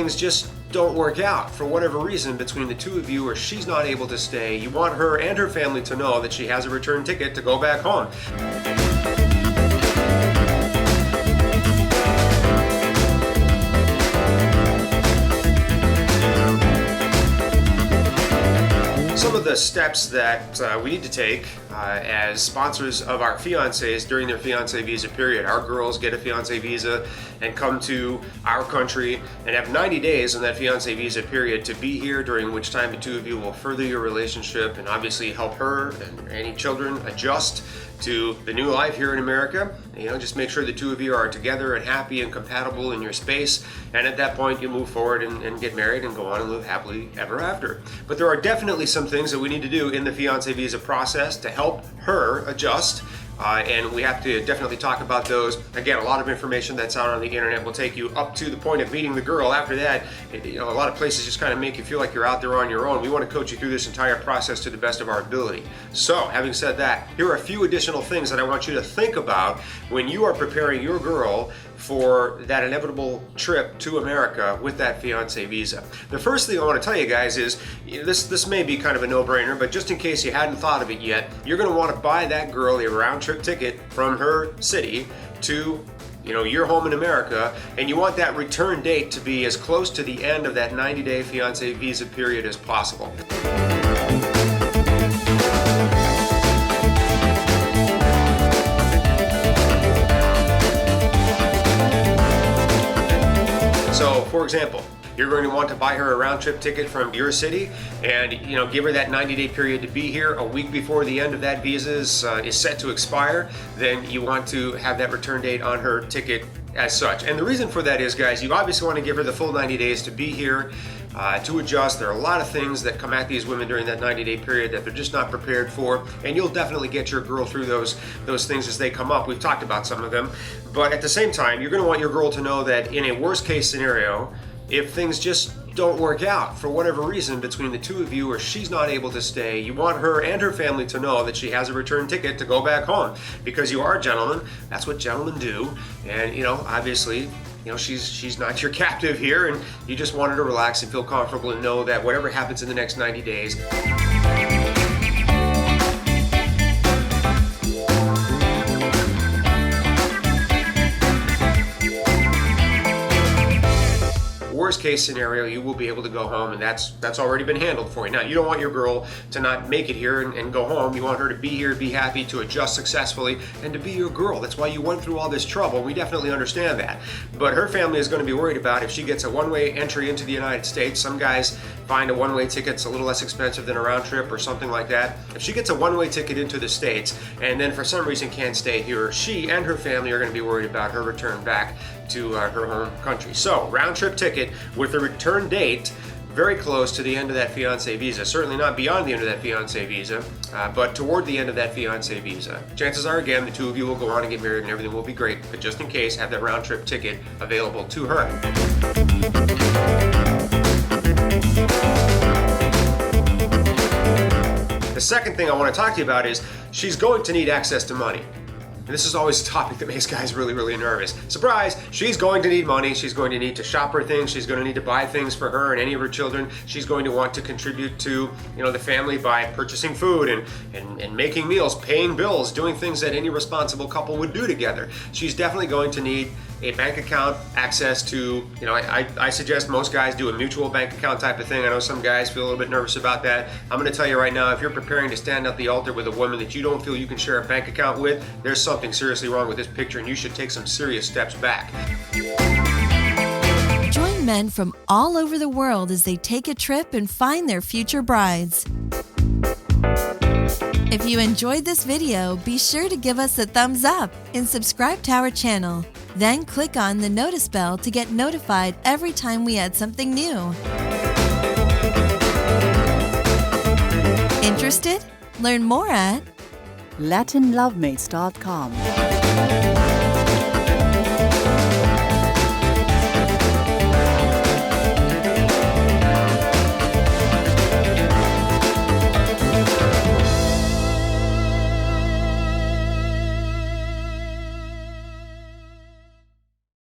things just don't work out for whatever reason between the two of you, or she's not able to stay, you want her and her family to know that she has a return ticket to go back home. Some of the steps that we need to take as sponsors of our fiancés during their fiancé visa period. Our girls get a fiancé visa and come to our country and have 90 days in that fiancé visa period to be here, during which time the two of you will further your relationship and obviously help her and any children adjust to the new life here in America. Just make sure the two of you are together and happy and compatible in your space, and at that point you move forward and get married and go on and live happily ever after. But there are definitely some things that we need to do in the fiancé visa process to help her adjust. And we have to definitely talk about those. Again, a lot of information that's out on the internet will take you up to the point of meeting the girl. After that, a lot of places just kind of make you feel like you're out there on your own. We want to coach you through this entire process to the best of our ability. So, having said that, here are a few additional things that I want you to think about when you are preparing your girl for that inevitable trip to America with that fiancé visa. The first thing I want to tell you guys is, this may be kind of a no-brainer, but just in case you hadn't thought of it yet, you're going to want to buy that girl a round-trip ticket from her city to your home in America, and you want that return date to be as close to the end of that 90-day fiancé visa period as possible. So, for example, you're going to want to buy her a round-trip ticket from your city and give her that 90-day period to be here. A week before the end of that visa is set to expire, then you want to have that return date on her ticket as such. And the reason for that is, guys, you obviously want to give her the full 90 days to be here, to adjust. There are a lot of things that come at these women during that 90-day period that they're just not prepared for, and you'll definitely get your girl through those things as they come up. We've talked about some of them, but at the same time, you're going to want your girl to know that in a worst-case scenario, if things just don't work out for whatever reason between the two of you, or she's not able to stay, you want her and her family to know that she has a return ticket to go back home, because you are gentlemen. That's what gentlemen do. And obviously, she's not your captive here, and you just want her to relax and feel comfortable and know that whatever happens in the next 90 days, worst case scenario, you will be able to go home, and that's already been handled for you. Now, you don't want your girl to not make it here and go home. You want her to be here, be happy, to adjust successfully, and to be your girl. That's why you went through all this trouble. We definitely understand that. But her family is going to be worried about if she gets a one-way entry into the United States. Some guys find a one-way ticket's a little less expensive than a round trip or something like that. If she gets a one-way ticket into the States and then for some reason can't stay here, she and her family are going to be worried about her return back to her home country. So, round-trip ticket with a return date very close to the end of that fiancé visa. Certainly not beyond the end of that fiancé visa, but toward the end of that fiancé visa. Chances are, again, the two of you will go on and get married and everything will be great, but just in case, have that round-trip ticket available to her. The second thing I want to talk to you about is she's going to need access to money. And this is always a topic that makes guys really, really nervous. Surprise! She's going to need money. She's going to need to shop her things. She's going to need to buy things for her and any of her children. She's going to want to contribute to, the family by purchasing food and making meals, paying bills, doing things that any responsible couple would do together. She's definitely going to need a bank account, access to, I suggest most guys do a mutual bank account type of thing. I know some guys feel a little bit nervous about that. I'm going to tell you right now, if you're preparing to stand at the altar with a woman that you don't feel you can share a bank account with, there's something seriously wrong with this picture, and you should take some serious steps back. Join men from all over the world as they take a trip and find their future brides. If you enjoyed this video, be sure to give us a thumbs up and subscribe to our channel. Then click on the notice bell to get notified every time we add something new. Interested? Learn more at LatinLovemates.com.